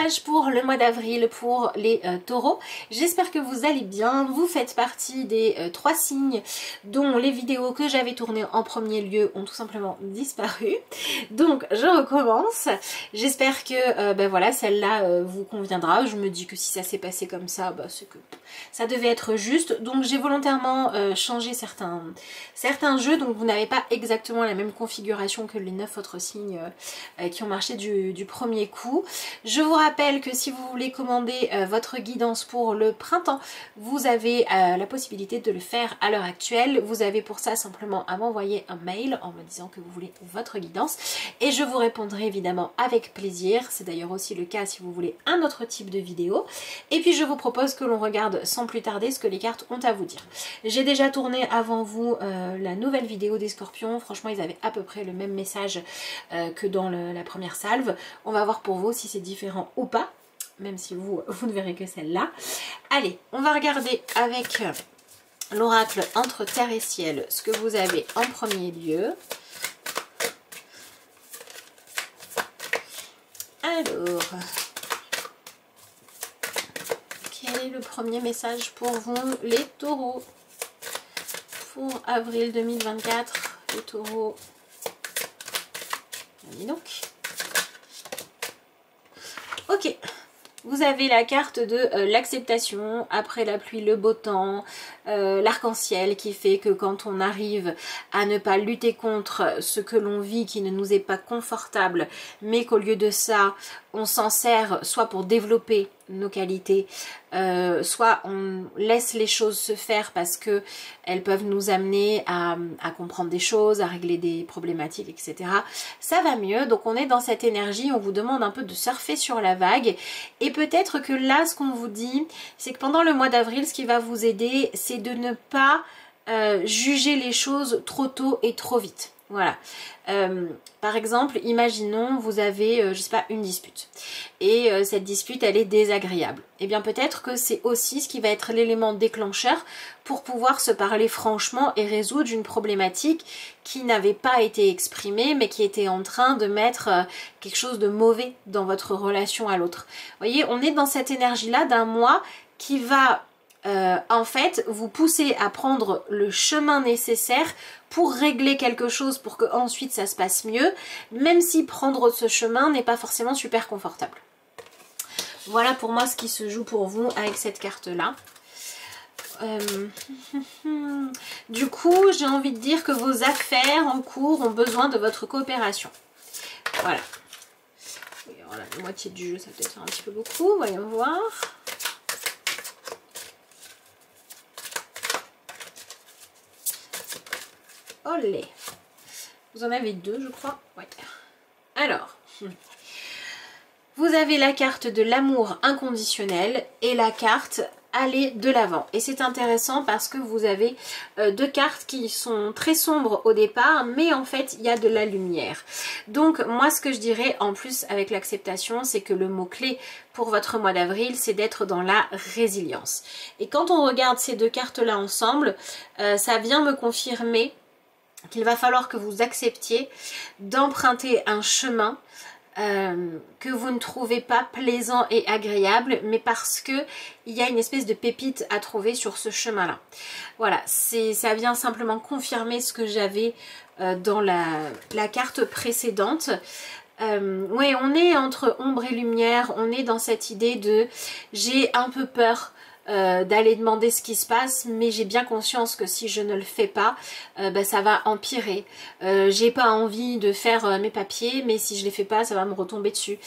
tirage pour le mois d'avril pour les taureaux. J'espère que vous allez bien. Vous faites partie des 3 signes dont les vidéos que j'avais tournées en premier lieu ont tout simplement disparu. Donc je recommence. J'espère que ben voilà, celle-là vous conviendra. Je me dis que si ça s'est passé comme ça, bah, c'est que ça devait être juste. Donc j'ai volontairement changé certains jeux. Donc vous n'avez pas exactement la même configuration que les 9 autres signes qui ont marché du premier coup. Je vous rappelle que si vous voulez commander votre guidance pour le printemps, vous avez la possibilité de le faire à l'heure actuelle. Vous avez pour ça simplement à m'envoyer un mail en me disant que vous voulez votre guidance et je vous répondrai évidemment avec plaisir. C'est d'ailleurs aussi le cas si vous voulez un autre type de vidéo. Et puis je vous propose que l'on regarde sans plus tarder ce que les cartes ont à vous dire. J'ai déjà tourné avant vous la nouvelle vidéo des scorpions. Franchement, ils avaient à peu près le même message que dans la première salve. On va voir pour vous si c'est différent ou pas, même si vous ne verrez que celle-là. Allez, on va regarder avec l'oracle entre terre et ciel ce que vous avez en premier lieu. Alors, quel est le premier message pour vous les taureaux pour avril 2024, les taureaux? Allez donc. Ok, vous avez la carte de l'acceptation, après la pluie, le beau temps, l'arc-en-ciel qui fait que quand on arrive à ne pas lutter contre ce que l'on vit qui ne nous est pas confortable, mais qu'au lieu de ça, on s'en sert soit pour développer nos qualités, soit on laisse les choses se faire parce que elles peuvent nous amener à comprendre des choses, à régler des problématiques, etc. Ça va mieux, donc on est dans cette énergie, on vous demande un peu de surfer sur la vague et peut-être que là ce qu'on vous dit, c'est que pendant le mois d'avril, ce qui va vous aider, c'est de ne pas juger les choses trop tôt et trop vite. Voilà. Par exemple, imaginons vous avez, je sais pas, une dispute et cette dispute elle est désagréable. Et bien peut-être que c'est aussi ce qui va être l'élément déclencheur pour pouvoir se parler franchement et résoudre une problématique qui n'avait pas été exprimée mais qui était en train de mettre quelque chose de mauvais dans votre relation à l'autre. Vous voyez, on est dans cette énergie-là d'un mois qui va en fait vous pousser à prendre le chemin nécessaire pour régler quelque chose pour que ensuite ça se passe mieux, même si prendre ce chemin n'est pas forcément super confortable. Voilà pour moi ce qui se joue pour vous avec cette carte là. Du coup j'ai envie de dire que vos affaires en cours ont besoin de votre coopération. Voilà. Alors là, la moitié du jeu ça peut être un petit peu beaucoup, voyons voir. Olé. Vous en avez 2 je crois. Ouais. Alors, vous avez la carte de l'amour inconditionnel et la carte aller de l'avant. Et c'est intéressant parce que vous avez 2 cartes qui sont très sombres au départ, mais en fait il y a de la lumière. Donc moi ce que je dirais en plus avec l'acceptation, c'est que le mot clé pour votre mois d'avril, c'est d'être dans la résilience. Et quand on regarde ces 2 cartes là ensemble, ça vient me confirmer qu'il va falloir que vous acceptiez d'emprunter un chemin que vous ne trouvez pas plaisant et agréable, mais parce que il y a une espèce de pépite à trouver sur ce chemin-là. Voilà, ça vient simplement confirmer ce que j'avais dans la carte précédente. Ouais, on est entre ombre et lumière, on est dans cette idée de j'ai un peu peur d'aller demander ce qui se passe, mais j'ai bien conscience que si je ne le fais pas, bah, ça va empirer. J'ai pas envie de faire mes papiers, mais si je les fais pas, ça va me retomber dessus.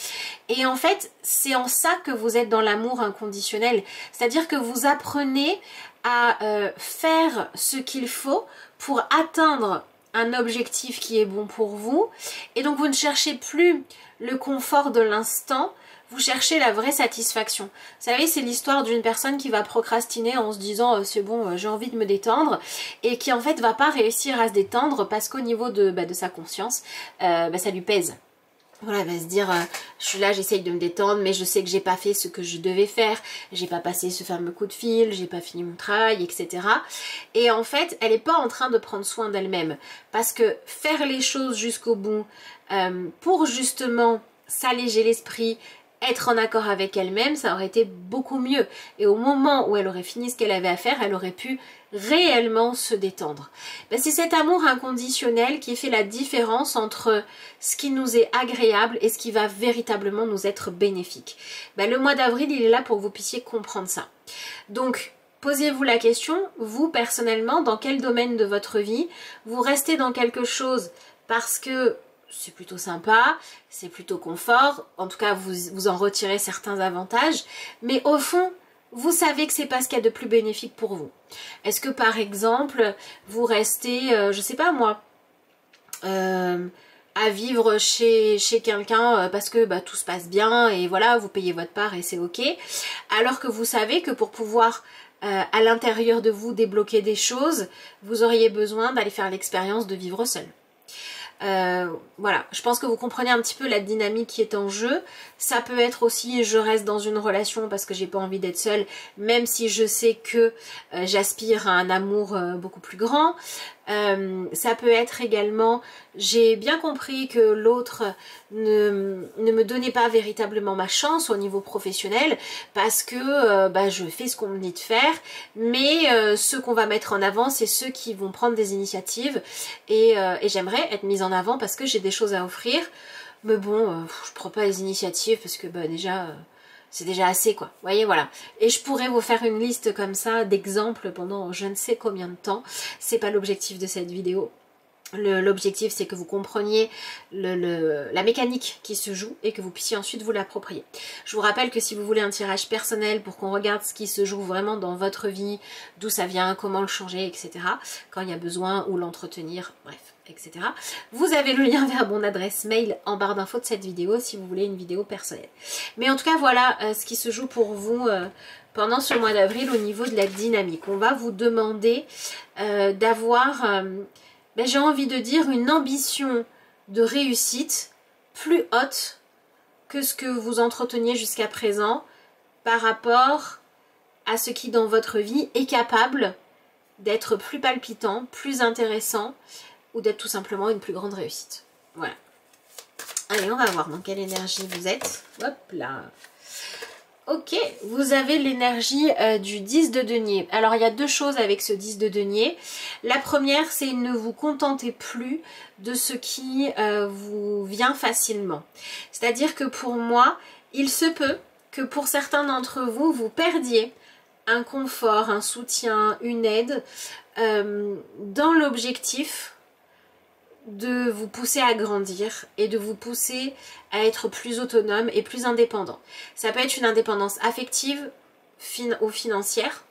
Et en fait, c'est en ça que vous êtes dans l'amour inconditionnel. C'est-à-dire que vous apprenez à faire ce qu'il faut pour atteindre un objectif qui est bon pour vous. Et donc vous ne cherchez plus le confort de l'instant, vous cherchez la vraie satisfaction. Vous savez, c'est l'histoire d'une personne qui va procrastiner en se disant c'est bon, j'ai envie de me détendre, et qui en fait va pas réussir à se détendre parce qu'au niveau de sa conscience, ça lui pèse. Voilà, elle va se dire je suis là, j'essaye de me détendre, mais je sais que j'ai pas fait ce que je devais faire, j'ai pas passé ce fameux coup de fil, j'ai pas fini mon travail, etc. Et en fait, elle est pas en train de prendre soin d'elle-même, parce que faire les choses jusqu'au bout pour justement s'alléger l'esprit, être en accord avec elle-même, ça aurait été beaucoup mieux. Et au moment où elle aurait fini ce qu'elle avait à faire, elle aurait pu réellement se détendre. Ben, c'est cet amour inconditionnel qui fait la différence entre ce qui nous est agréable et ce qui va véritablement nous être bénéfique. Ben, le mois d'avril, il est là pour que vous puissiez comprendre ça. Donc, posez-vous la question, vous personnellement, dans quel domaine de votre vie, vous restez dans quelque chose parce que c'est plutôt sympa, c'est plutôt confort, en tout cas vous en retirez certains avantages, mais au fond, vous savez que c'est pas ce qu'il y a de plus bénéfique pour vous. Est-ce que par exemple, vous restez, je sais pas moi, à vivre chez quelqu'un parce que bah, tout se passe bien et voilà, vous payez votre part et c'est ok, alors que vous savez que pour pouvoir à l'intérieur de vous débloquer des choses, vous auriez besoin d'aller faire l'expérience de vivre seul. Voilà, je pense que vous comprenez un petit peu la dynamique qui est en jeu. Ça peut être aussi je reste dans une relation parce que j'ai pas envie d'être seule, même si je sais que j'aspire à un amour beaucoup plus grand. Ça peut être également j'ai bien compris que l'autre ne me donnait pas véritablement ma chance au niveau professionnel parce que bah, je fais ce qu'on me dit de faire, mais ceux qu'on va mettre en avant c'est ceux qui vont prendre des initiatives et j'aimerais être mise en avant parce que j'ai des choses à offrir, mais bon je prends pas les initiatives parce que bah, déjà c'est déjà assez quoi, vous voyez, voilà. Et je pourrais vous faire une liste comme ça d'exemples pendant je ne sais combien de temps, c'est pas l'objectif de cette vidéo. L'objectif c'est que vous compreniez la mécanique qui se joue et que vous puissiez ensuite vous l'approprier. Je vous rappelle que si vous voulez un tirage personnel pour qu'on regarde ce qui se joue vraiment dans votre vie, d'où ça vient, comment le changer, etc. quand il y a besoin ou l'entretenir, bref, etc. Vous avez le lien vers mon adresse mail en barre d'infos de cette vidéo si vous voulez une vidéo personnelle. Mais en tout cas voilà ce qui se joue pour vous pendant ce mois d'avril au niveau de la dynamique. On va vous demander d'avoir... ben, j'ai envie de dire une ambition de réussite plus haute que ce que vous entreteniez jusqu'à présent par rapport à ce qui dans votre vie est capable d'être plus palpitant, plus intéressant ou d'être tout simplement une plus grande réussite. Voilà. Allez, on va voir dans quelle énergie vous êtes. Hop là. Ok, vous avez l'énergie du 10 de denier. Alors il y a deux choses avec ce 10 de denier. La première, c'est ne vous contentez plus de ce qui vous vient facilement. C'est-à-dire que pour moi, il se peut que pour certains d'entre vous, vous perdiez un confort, un soutien, une aide dans l'objectif de vous pousser à grandir et de vous pousser à être plus autonome et plus indépendant. Ça peut être une indépendance affective ou financière.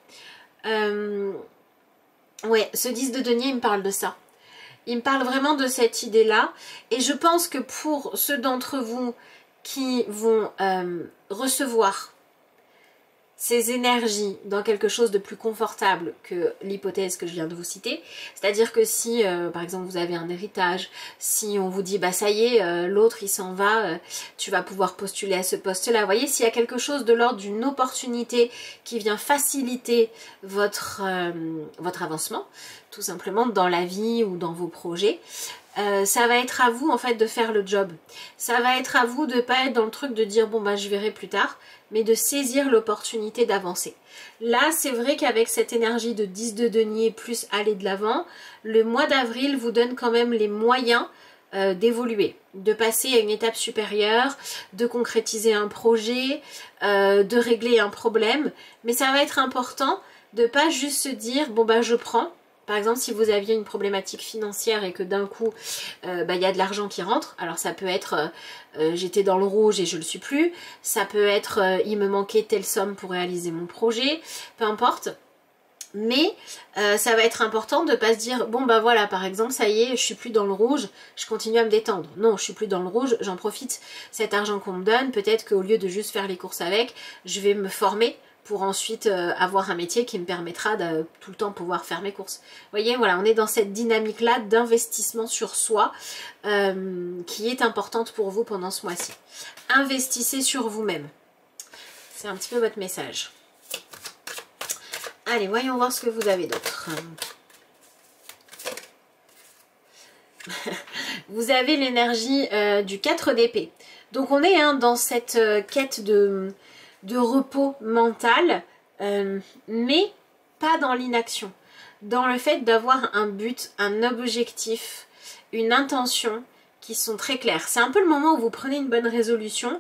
Ouais, ce 10 de denier, il me parle de ça. Il me parle vraiment de cette idée-là. Et je pense que pour ceux d'entre vous qui vont recevoir ces énergies dans quelque chose de plus confortable que l'hypothèse que je viens de vous citer. C'est-à-dire que si, par exemple, vous avez un héritage, si on vous dit, bah ça y est, l'autre il s'en va, tu vas pouvoir postuler à ce poste-là. Vous voyez, s'il y a quelque chose de l'ordre d'une opportunité qui vient faciliter votre avancement, tout simplement dans la vie ou dans vos projets, ça va être à vous en fait de faire le job. Ça va être à vous de pas être dans le truc de dire bon bah je verrai plus tard, mais de saisir l'opportunité d'avancer. Là c'est vrai qu'avec cette énergie de 10 de denier plus aller de l'avant, le mois d'avril vous donne quand même les moyens d'évoluer, de passer à une étape supérieure, de concrétiser un projet, de régler un problème, mais ça va être important de pas juste se dire bon bah je prends. Par exemple, si vous aviez une problématique financière et que d'un coup, bah, y a de l'argent qui rentre, alors ça peut être j'étais dans le rouge et je le suis plus, ça peut être il me manquait telle somme pour réaliser mon projet, peu importe. Mais ça va être important de ne pas se dire bon bah voilà par exemple ça y est je suis plus dans le rouge, je continue à me détendre. Non, je suis plus dans le rouge, j'en profite, cet argent qu'on me donne, peut-être qu'au lieu de juste faire les courses avec, je vais me former pour ensuite avoir un métier qui me permettra de tout le temps pouvoir faire mes courses. Vous voyez, voilà, on est dans cette dynamique-là d'investissement sur soi qui est importante pour vous pendant ce mois-ci. Investissez sur vous-même. C'est un petit peu votre message. Allez, voyons voir ce que vous avez d'autre. Vous avez l'énergie du 4 d'épée. Donc on est dans cette quête de repos mental, mais pas dans l'inaction. Dans le fait d'avoir un but, un objectif, une intention qui sont très claires. C'est un peu le moment où vous prenez une bonne résolution,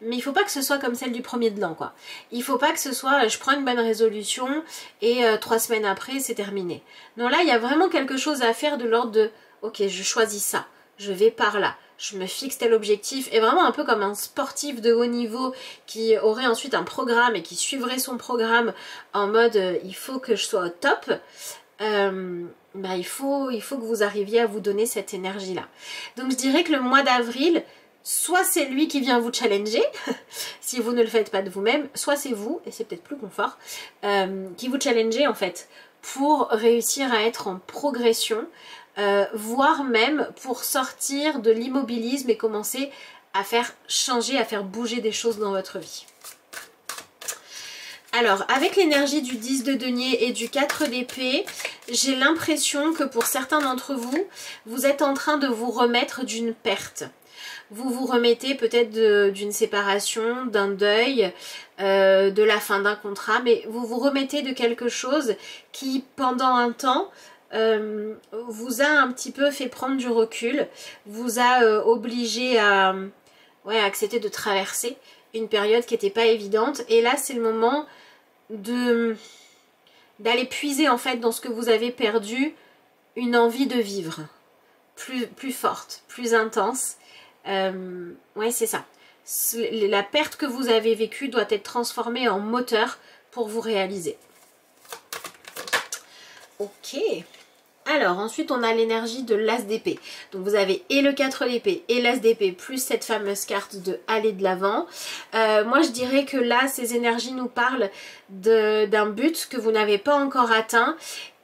mais il ne faut pas que ce soit comme celle du premier de l'an, quoi. Il ne faut pas que ce soit je prends une bonne résolution et 3 semaines après c'est terminé. Non, là il y a vraiment quelque chose à faire de l'ordre de ok, je choisis ça, je vais par là, je me fixe tel objectif, et vraiment un peu comme un sportif de haut niveau qui aurait ensuite un programme et qui suivrait son programme en mode il faut que je sois au top. Bah, il faut que vous arriviez à vous donner cette énergie là. Donc je dirais que le mois d'avril, soit c'est lui qui vient vous challenger si vous ne le faites pas de vous-même, soit c'est vous, et c'est peut-être plus confort, qui vous challengez en fait pour réussir à être en progression, voire même pour sortir de l'immobilisme et commencer à faire changer, à faire bouger des choses dans votre vie. Alors, avec l'énergie du 10 de denier et du 4 d'épée, j'ai l'impression que pour certains d'entre vous, vous êtes en train de vous remettre d'une perte. Vous vous remettez peut-être d'une séparation, d'un deuil, de la fin d'un contrat, mais vous vous remettez de quelque chose qui, pendant un temps, vous a un petit peu fait prendre du recul, vous a obligé à accepter de traverser une période qui n'était pas évidente. Et là, c'est le moment d'aller puiser en fait dans ce que vous avez perdu, une envie de vivre plus forte, plus intense. Ouais, c'est ça. La perte que vous avez vécue doit être transformée en moteur pour vous réaliser. Ok. Alors ensuite on a l'énergie de l'as d'épée. Donc vous avez et le 4 d'épée et l'as d'épée plus cette fameuse carte de aller de l'avant. Moi je dirais que là ces énergies nous parlent d'un but que vous n'avez pas encore atteint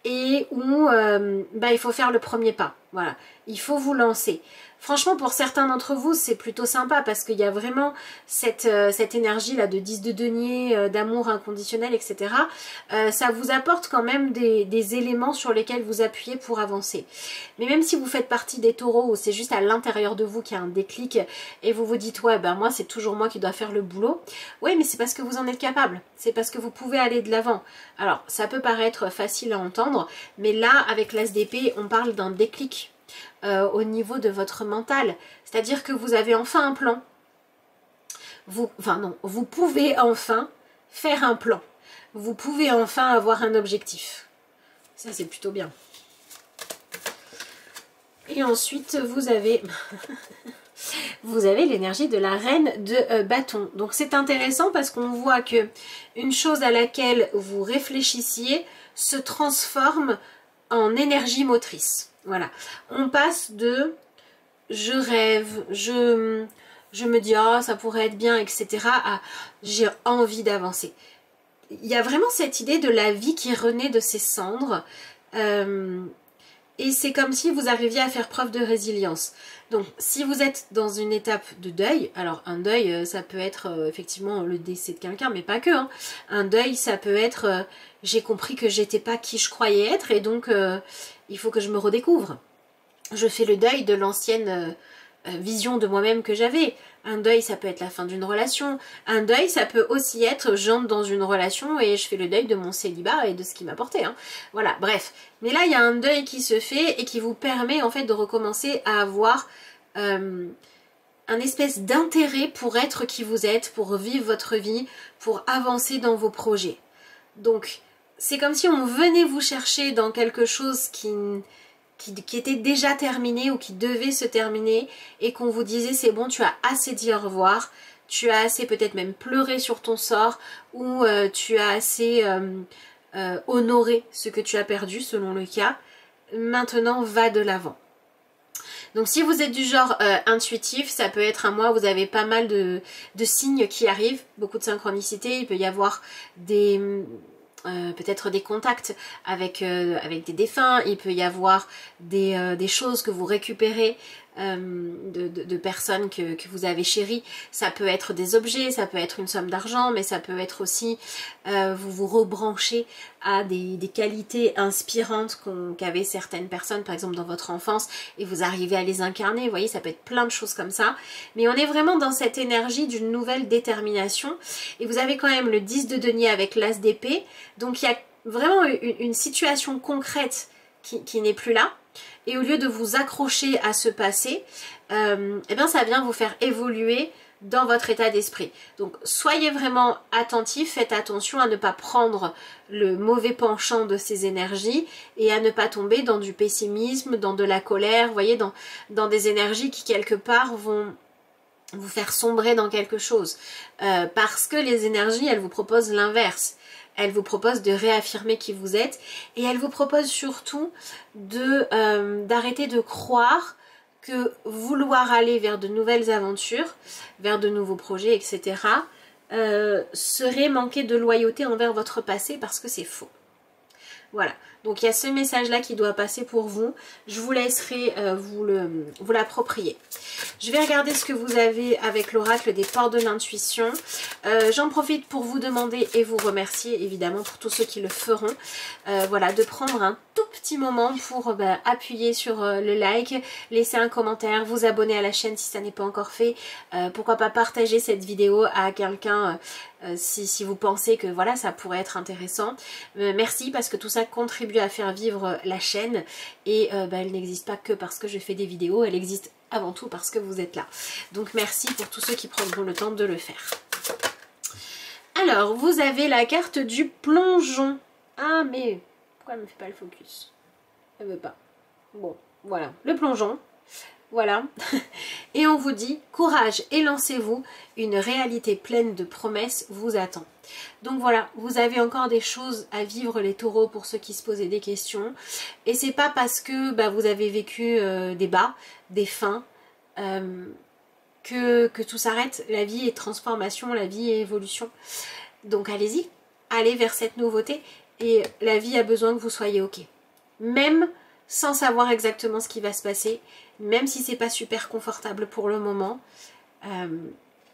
et où il faut faire le premier pas. Voilà, il faut vous lancer. Franchement, pour certains d'entre vous, c'est plutôt sympa parce qu'il y a vraiment cette énergie là de 10 de denier, d'amour inconditionnel, etc. Ça vous apporte quand même des éléments sur lesquels vous appuyez pour avancer. Mais même si vous faites partie des taureaux où c'est juste à l'intérieur de vous qu'il y a un déclic et vous vous dites ouais ben moi c'est toujours moi qui dois faire le boulot. Oui, mais c'est parce que vous en êtes capable. C'est parce que vous pouvez aller de l'avant. Alors ça peut paraître facile à entendre, mais là avec l'as d'épée on parle d'un déclic. Au niveau de votre mental, c'est-à-dire que vous avez enfin un plan. Vous pouvez enfin faire un plan. Vous pouvez enfin avoir un objectif. Ça c'est plutôt bien. Et ensuite vous avez l'énergie de la reine de bâton. Donc c'est intéressant parce qu'on voit que une chose à laquelle vous réfléchissiez se transforme en énergie motrice. Voilà, on passe de je rêve, je me dis oh ça pourrait être bien, etc. à j'ai envie d'avancer. Il y a vraiment cette idée de la vie qui renaît de ses cendres et c'est comme si vous arriviez à faire preuve de résilience. Donc si vous êtes dans une étape de deuil, alors un deuil ça peut être effectivement le décès de quelqu'un, mais pas que. Hein. Un deuil ça peut être j'ai compris que j'étais pas qui je croyais être et donc il faut que je me redécouvre. Je fais le deuil de l'ancienne vision de moi-même que j'avais. Un deuil, ça peut être la fin d'une relation. Un deuil, ça peut aussi être j'entre dans une relation et je fais le deuil de mon célibat et de ce qui m'apportait. Hein. Voilà, bref. Mais là, il y a un deuil qui se fait et qui vous permet en fait de recommencer à avoir un espèce d'intérêt pour être qui vous êtes, pour vivre votre vie, pour avancer dans vos projets. Donc, c'est comme si on venait vous chercher dans quelque chose qui était déjà terminé ou qui devait se terminer et qu'on vous disait c'est bon, tu as assez dit au revoir, tu as assez peut-être même pleuré sur ton sort ou tu as assez honoré ce que tu as perdu selon le cas, maintenant va de l'avant. Donc si vous êtes du genre intuitif, ça peut être un mois où vous avez pas mal de signes qui arrivent, beaucoup de synchronicité, il peut y avoir peut-être des contacts avec des défunts, il peut y avoir des choses que vous récupérez de personnes que vous avez chéries. Ça peut être des objets, ça peut être une somme d'argent, mais ça peut être aussi vous vous rebranchez à des qualités inspirantes qu'avaient certaines personnes, par exemple dans votre enfance, et vous arrivez à les incarner. Vous voyez, ça peut être plein de choses comme ça. Mais on est vraiment dans cette énergie d'une nouvelle détermination. Et vous avez quand même le 10 de denier avec l'as d'épée. Donc il y a vraiment une situation concrète qui n'est plus là. Et au lieu de vous accrocher à ce passé, eh bien ça vient vous faire évoluer dans votre état d'esprit. Donc soyez vraiment attentifs, faites attention à ne pas prendre le mauvais penchant de ces énergies et à ne pas tomber dans du pessimisme, dans de la colère, vous voyez, dans des énergies qui quelque part vont vous faire sombrer dans quelque chose. Parce que les énergies, elles vous proposent l'inverse. Elle vous propose de réaffirmer qui vous êtes et elle vous propose surtout d'arrêter de croire que vouloir aller vers de nouvelles aventures, vers de nouveaux projets, etc. Serait manquer de loyauté envers votre passé parce que c'est faux. Voilà, donc il y a ce message-là qui doit passer pour vous. Je vous laisserai vous l'approprier. Je vais regarder ce que vous avez avec l'oracle des portes de l'intuition. J'en profite pour vous demander et vous remercier évidemment pour tous ceux qui le feront. Voilà, de prendre un tout petit moment pour appuyer sur le like, laisser un commentaire, vous abonner à la chaîne si ça n'est pas encore fait. Pourquoi pas partager cette vidéo à quelqu'un si vous pensez que voilà ça pourrait être intéressant. Merci parce que tout ça contribue à faire vivre la chaîne et elle n'existe pas que parce que je fais des vidéos, elle existe avant tout parce que vous êtes là. Donc merci pour tous ceux qui prendront le temps de le faire. Alors vous avez la carte du plongeon. Ah mais pourquoi elle ne me fait pas le focus? Elle veut pas. Bon voilà, le plongeon. Voilà, et on vous dit courage et lancez-vous, une réalité pleine de promesses vous attend. Donc voilà, vous avez encore des choses à vivre les taureaux pour ceux qui se posaient des questions. Et c'est pas parce que vous avez vécu des bas, des fins, que tout s'arrête. La vie est transformation, la vie est évolution. Donc allez-y, allez vers cette nouveauté et la vie a besoin que vous soyez ok. Même sans savoir exactement ce qui va se passer, même si c'est pas super confortable pour le moment,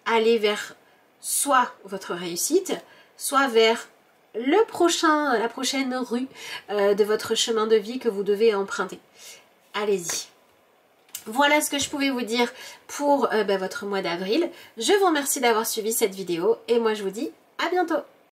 allez vers soit votre réussite, soit vers la prochaine rue de votre chemin de vie que vous devez emprunter. Allez-y. Voilà ce que je pouvais vous dire pour votre mois d'avril. Je vous remercie d'avoir suivi cette vidéo et moi je vous dis à bientôt.